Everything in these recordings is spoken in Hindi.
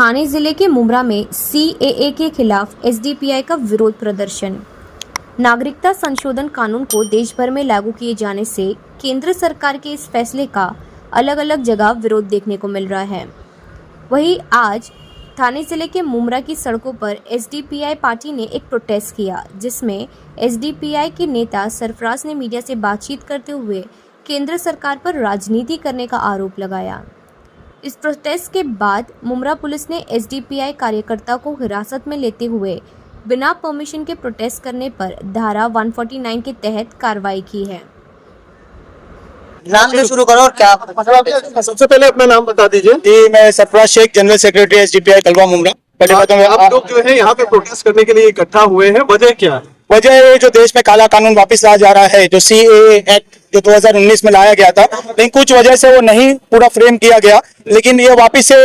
ठाणे जिले के मुमरा में सीएए के खिलाफ एसडीपीआई का विरोध प्रदर्शन। नागरिकता संशोधन कानून को देश भर में लागू किए जाने से केंद्र सरकार के इस फैसले का अलग अलग जगह विरोध देखने को मिल रहा है। वहीं आज ठाणे जिले के मुमरा की सड़कों पर एसडीपीआई पार्टी ने एक प्रोटेस्ट किया, जिसमें एसडीपीआई के नेता सरफराज ने मीडिया से बातचीत करते हुए केंद्र सरकार पर राजनीति करने का आरोप लगाया। इस प्रोटेस्ट के बाद मुमरा पुलिस ने एसडीपीआई कार्यकर्ता को हिरासत में लेते हुए बिना परमिशन के प्रोटेस्ट करने पर धारा 149 के तहत कार्रवाई की है। नाम से शुरू करो और क्या सबसे पहले अपना नाम बता दीजिए। जी, मैं सरफराज शेख, जनरल सेक्रेटरी एसडीपीआई कलवा मुमरा। आप लोग जो है यहाँ पे प्रोटेस्ट करने के लिए इकट्ठा हुए हैं, वजह क्या है? वजह है जो देश में काला कानून वापस लाया जा रहा है, जो सीएए एक्ट जो 2019 में लाया गया था, लेकिन कुछ वजह से वो नहीं पूरा फ्रेम किया गया, लेकिन ये वापस से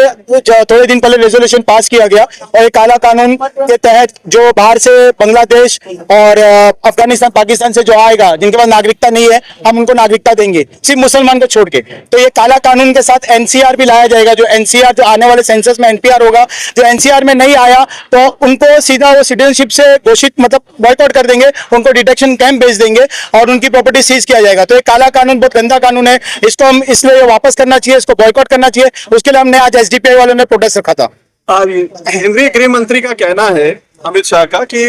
थोड़े दिन पहले रेजोल्यूशन पास किया गया और ये काला कानून के तहत जो बाहर से बांग्लादेश और अफगानिस्तान पाकिस्तान से जो आएगा, जिनके पास नागरिकता नहीं है, हम उनको नागरिकता देंगे, सिर्फ मुसलमान को छोड़ के। तो ये काला कानून के साथ एनसीआर भी लाया जाएगा। जो एनसीआर जो आने वाले सेंसस में एनपीआर होगा, जो एनसीआर में नहीं आया तो उनको सीधा वो सिटीजनशिप से घोषित मतलब बॉयकॉट कर देंगे, उनको डिटेक्शन कैंप भेज देंगे और उनकी प्रॉपर्टी सीज किया जाएगा। तो ये काला कानून बहुत गंदा कानून है, इसको हम इसलिए वापस करना चाहिए, इसको बॉयकॉट करना चाहिए। उसके लिए हमने आज एसडीपीआई वालों ने प्रोटेस्ट रखा था। केंद्रीय गृह मंत्री का कहना है, अमित शाह का, कि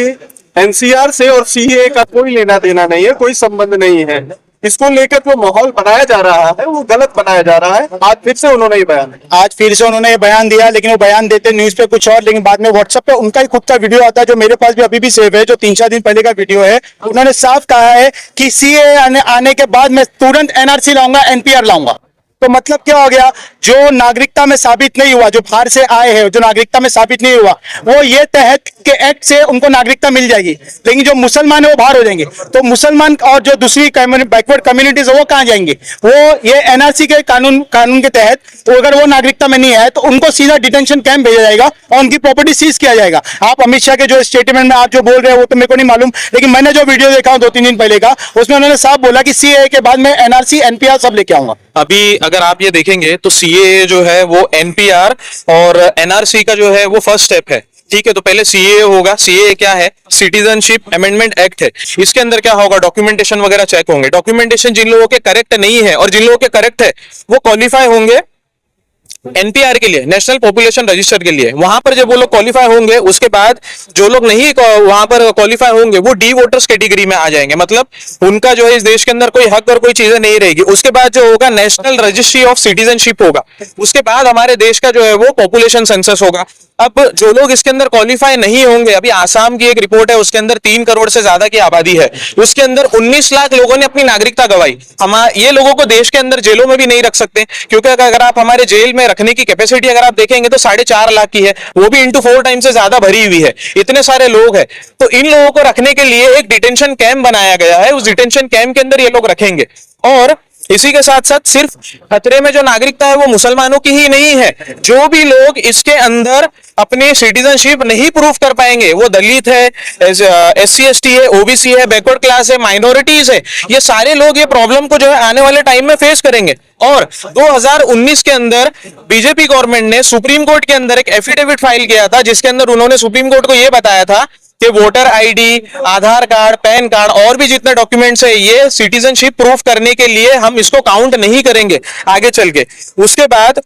एनसीआर से और सीएए का कोई लेना देना नहीं है, कोई संबंध नहीं है। इसको लेकर जो माहौल बनाया जा रहा है वो गलत बनाया जा रहा है। आज फिर से उन्होंने ये बयान दिया, लेकिन वो बयान देते न्यूज पे कुछ और, लेकिन बाद में व्हाट्सएप पे उनका ही खुद का वीडियो आता है, जो मेरे पास भी अभी भी सेव है, जो 3-4 दिन पहले का वीडियो है। उन्होंने साफ कहा है कि सीएए आने के बाद मैं तुरंत एनआरसी लाऊंगा, एनपीआर लाऊंगा। तो मतलब क्या हो गया, जो नागरिकता में साबित नहीं हुआ, जो बाहर से आए हैं, जो नागरिकता में साबित नहीं हुआ, वो ये तहत के एक्ट से उनको नागरिकता मिल जाएगी, लेकिन जो मुसलमान है वो बाहर हो जाएंगे। तो मुसलमान और जो दूसरी बैकवर्ड कम्युनिटीज है वो कहाँ जाएंगे? वो ये एनआरसी के कानून के तहत तो अगर वो नागरिकता में नहीं है तो उनको सीधा डिटेंशन कैंप भेजा जाएगा और उनकी प्रॉपर्टी सीज किया जाएगा। आप अमित शाह के जो स्टेटमेंट में आप जो बोल रहे हैं वो तो मेरे को नहीं मालूम, लेकिन मैंने जो वीडियो देखा 2-3 दिन पहले का, उसमें उन्होंने साफ बोला कि सीएए के बाद में एनआरसी एनपीआर सब लेके आऊंगा। अभी अगर आप ये देखेंगे तो सीएए जो है वो एनपीआर और एनआरसी का जो है वो फर्स्ट स्टेप है। ठीक है, तो पहले सीएए होगा। सीएए क्या है? सिटीजनशिप अमेंडमेंट एक्ट है। इसके अंदर क्या होगा? डॉक्यूमेंटेशन वगैरह चेक होंगे। डॉक्यूमेंटेशन जिन लोगों के करेक्ट नहीं है और जिन लोगों के करेक्ट है वो क्वालिफाई होंगे एनपीआर के लिए, नेशनल पॉपुलेशन रजिस्टर के लिए। वहां पर जब वो लोग क्वालिफाई होंगे, उसके बाद जो लोग नहीं वहां पर क्वालिफाई होंगे वो डी वोटर्स कैटेगरी में आ जाएंगे, मतलब उनका जो है इस देश के अंदर कोई हक और कोई चीजें नहीं रहेगी। उसके बाद जो होगा नेशनल रजिस्ट्री ऑफ सिटीजनशिप होगा। उसके बाद हमारे देश का जो है वो पॉपुलेशन सेंसस होगा। अब जो लोग इसके अंदर क्वालिफाई नहीं होंगे, अभी आसाम की एक रिपोर्ट है, उसके अंदर 3 करोड़ से ज्यादा की आबादी है, उसके अंदर 19 लाख लोगों ने अपनी नागरिकता गंवाई। हम ये लोगों को देश के अंदर जेलों में भी नहीं रख सकते, क्योंकि अगर आप हमारे जेल में रखने की कैपेसिटी अगर आप देखेंगे तो 4.5 लाख की है, वो भी इंटू 4 टाइम से ज्यादा भरी हुई है। इतने सारे लोग हैं, तो इन लोगों को रखने के लिए एक डिटेंशन कैंप बनाया गया है। उस डिटेंशन कैंप के अंदर ये लोग रखेंगे और इसी के साथ साथ सिर्फ खतरे में जो नागरिकता है वो मुसलमानों की ही नहीं है। जो भी लोग इसके अंदर अपने सिटीजनशिप नहीं प्रूफ कर पाएंगे, वो दलित है, एससी एसटी है, ओबीसी है, बैकवर्ड क्लास है, माइनॉरिटीज है, ये सारे लोग ये प्रॉब्लम को जो है आने वाले टाइम में फेस करेंगे। और 2019 के अंदर बीजेपी गवर्नमेंट ने सुप्रीम कोर्ट के अंदर एक एफिडेविट फाइल किया था, जिसके अंदर उन्होंने सुप्रीम कोर्ट को यह बताया था कि वोटर आईडी, आधार कार्ड, पैन कार्ड और भी जितने डॉक्यूमेंट्स है, ये सिटीजनशिप प्रूफ करने के लिए हम इसको काउंट नहीं करेंगे आगे चल के। उसके बाद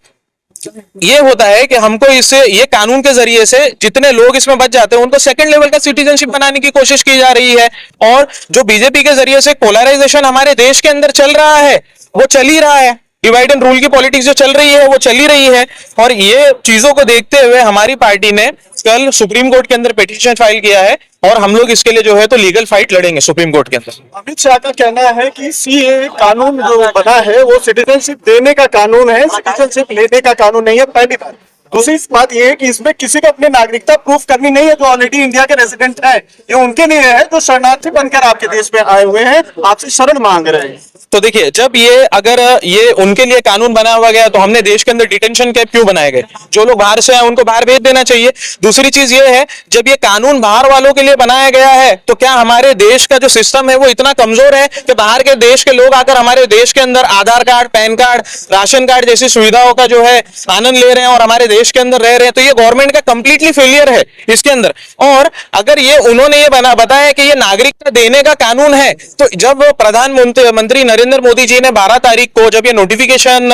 ये होता है कि हमको इससे ये कानून के जरिए से जितने लोग इसमें बच जाते हैं उनको सेकंड लेवल का सिटीजनशिप बनाने की कोशिश की जा रही है। और जो बीजेपी के जरिए से पोलराइजेशन हमारे देश के अंदर चल रहा है वो चल ही रहा है, डिवाइड एंड रूल की पॉलिटिक्स जो चल रही है वो चल ही रही है। और ये चीजों को देखते हुए हमारी पार्टी ने कल सुप्रीम कोर्ट के अंदर पिटीशन फाइल किया है और हम लोग इसके लिए जो है तो लीगल फाइट लड़ेंगे सुप्रीम कोर्ट के अंदर। अमित शाह का कहना है कि सीएए कानून जो बना है वो सिटीजनशिप देने का कानून है, सिटीजनशिप लेने का कानून नहीं है। पहली बात। दूसरी बात यह है कि इसमें किसी को अपनी नागरिकता प्रूफ करनी नहीं है। जो ऑलरेडी इंडिया के रेजिडेंट है, ये उनके लिए है जो शरणार्थी बनकर आपके देश में आए हुए हैं, आपसे शरण मांग रहे हैं। तो देखिए, जब ये अगर ये उनके लिए कानून बना हुआ गया तो हमने देश के अंदर डिटेंशन कैंप क्यों बनाए गए? जो लोग बाहर से आए उनको बाहर भेज देना चाहिए। दूसरी चीज ये है, जब ये कानून बाहर वालों के लिए बनाया गया है तो क्या हमारे देश का जो सिस्टम है वो इतना कमजोर है कि बाहर के देश के लोग आकर हमारे देश के अंदर Aadhaar card, PAN card, ration card जैसी सुविधाओं का जो है आनंद ले रहे हैं और हमारे देश देश के अंदर रह रहे हैं, तो ये गवर्नमेंट का कंप्लीटली फेलियर है इसके अंदर। और अगर ये उन्होंने ये बताया कि ये नागरिकता देने का कानून है, तो जब प्रधानमंत्री नरेंद्र मोदी जी ने 12 तारीख को जब ये नोटिफिकेशन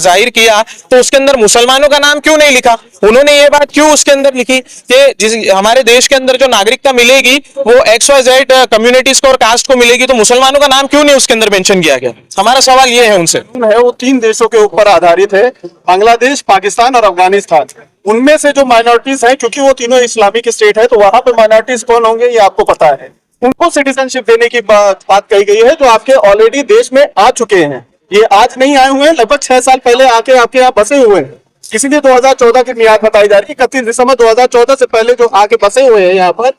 जाहिर किया, तो उसके अंदर मुसलमानों का नाम क्यों नहीं लिखा? उन्होंने ये बात क्यों उसके अंदर लिखी कि हमारे देश के अंदर जो नागरिकता मिलेगी वो XYZ कम्युनिटीज को और कास्ट को मिलेगी, तो मुसलमानों का नाम क्यों नहीं उसके अंदर मेंशन किया गया? हमारा सवाल ये है उनसे। है वो 3 देशों के ऊपर आधारित है, बांग्लादेश, पाकिस्तान और अफगानिस्तान। उनमें से जो माइनॉरिटीज हैं, क्योंकि वो तीनों इस्लामिक स्टेट है, तो वहां पे माइनॉरिटीज कौन होंगे ये आपको पता है। उनको सिटीजनशिप देने की बात कही गई है, जो आपके ऑलरेडी देश में आ चुके हैं। ये आज नहीं आए हुए हैं, लगभग 6 साल पहले आके आपके यहाँ बसे हुए हैं। इसीलिए 2014 की मियाद बताई जा रही है। 31 दिसंबर 2014 से पहले जो आके बसे हुए हैं यहाँ पर,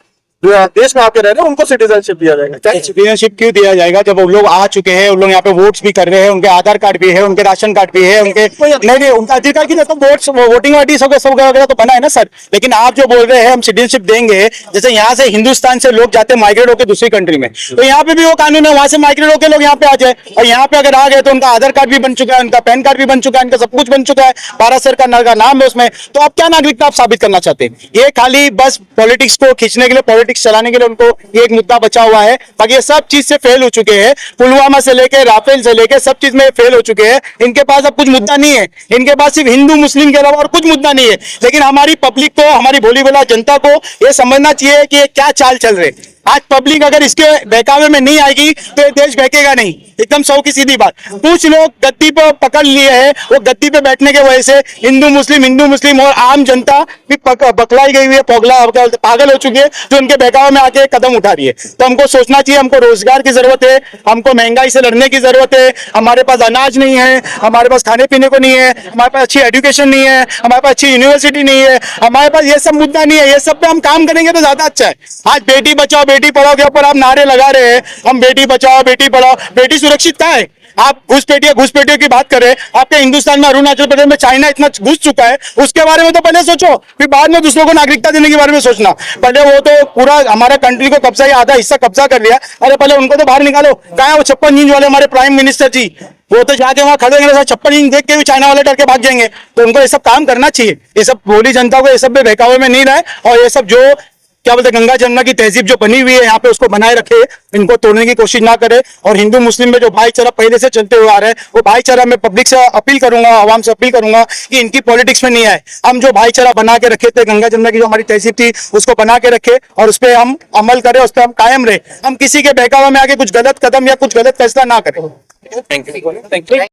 जो देश में आके रह रहे हैं, उनको सिटीजनशिप दिया जाएगा। सिटीजनशिप क्यों दिया जाएगा जब वो लोग आ चुके हैं, उन लोग यहाँ पे वोट्स भी कर रहे हैं, उनके आधार कार्ड भी है, उनके राशन कार्ड भी है, उनके नहीं उनका अधिकार की तो वोट्स वोटिंग आईडी सब वगैरह तो बना है ना सर। लेकिन आप जो बोल रहे हैं हम सिटीजनशिप देंगे, जैसे यहाँ से हिंदुस्तान से लोग जाते हैं माइग्रेट होकर दूसरी कंट्री में, तो यहाँ पे भी वो कानून है, वहां से माइग्रेट होकर लोग यहाँ पे आ जाए। और यहाँ पे अगर आ गए तो उनका आधार कार्ड भी बन चुका है, उनका पैन कार्ड भी बन चुका है, उनका सब कुछ बन चुका है, भारत सरकार का नाम है उसमें, तो आप क्या नागरिकता आप साबित करना चाहते हैं? ये खाली बस पॉलिटिक्स को खींचने के लिए, पॉलिटिक्स चलाने के लिए उनको ये एक मुद्दा बचा हुआ है। बाकी ये सब चीज से फेल हो चुके हैं, पुलवामा से लेके राफेल से लेके सब चीज में फेल हो चुके हैं। इनके पास अब कुछ मुद्दा नहीं है, इनके पास सिर्फ हिंदू मुस्लिम के अलावा और कुछ मुद्दा नहीं है। लेकिन हमारी पब्लिक को, हमारी भोली भाला जनता को ये समझना चाहिए कि ये क्या चाल चल रहे। आज पब्लिक अगर इसके बहकावे में नहीं आएगी तो ये देश बहकेगा नहीं, एकदम सौ की सीधी बात। कुछ लोग गद्दी पर पकड़ लिए हैं, वो गद्दी पे बैठने के वजह से हिंदू मुस्लिम और आम जनता भी बकलाई गई हुई है, पागल हो चुकी है, जो उनके बहकावे में आके कदम उठा रही है। तो हमको सोचना चाहिए, हमको रोजगार की जरूरत है, हमको महंगाई से लड़ने की जरूरत है। हमारे पास अनाज नहीं है, हमारे पास खाने पीने को नहीं है, हमारे पास अच्छी एजुकेशन नहीं है, हमारे पास अच्छी यूनिवर्सिटी नहीं है, हमारे पास ये सब मुद्दा नहीं है। ये सब पे हम काम करेंगे तो ज्यादा अच्छा है। आज बेटी बचाओ बेटी पढ़ाओ के ऊपर आप नारे लगा रहे हैं, हम बेटी बचाओ बेटी पढ़ाओ, बेटी सुरक्षित कहाँ है? आप घुसपैठियों की बात कर रहे हैं। आपके हिंदुस्तान में, अरुणाचल प्रदेश में चाइना इतना घुस चुका है, उसके बारे में तो पहले सोचो, फिर बाद में दूसरों को नागरिकता देने के बारे में सोचना। पहले वो तो पूरा हमारा कंट्री को कब्जा, आधा हिस्सा कब्जा कर लिया, अरे पहले उनको तो बाहर निकालो। कहाँ है वो 56 इंच वाले हमारे प्राइम मिनिस्टर जी? वो तो जाके वहां खड़े होंगे, 56 इंच देख के भी चाइना वाले डर के भाग जाएंगे। तो उनको ये सब काम करना चाहिए। ये सब भोली जनता को ये सब बहकावे में नहीं रहे, और ये सब जो क्या बोलते हैं, गंगा जमुना की तहजीब जो बनी हुई है यहाँ पे, उसको बनाए रखे, इनको तोड़ने की कोशिश ना करे। और हिंदू मुस्लिम में जो भाईचारा पहले से चलते हुए आ रहा है, वो भाईचारा मैं पब्लिक से अपील करूंगा, आवाम से अपील करूंगा कि इनकी पॉलिटिक्स में नहीं आए। हम जो भाईचारा बना के रखे थे, गंगा जमुना की जो हमारी तहजीब थी, उसको बना के रखे और उस पर हम अमल करें, उस पर हम कायम रहे। हम किसी के बहकावा में आके कुछ गलत कदम या कुछ गलत फैसला ना करें। Thank you.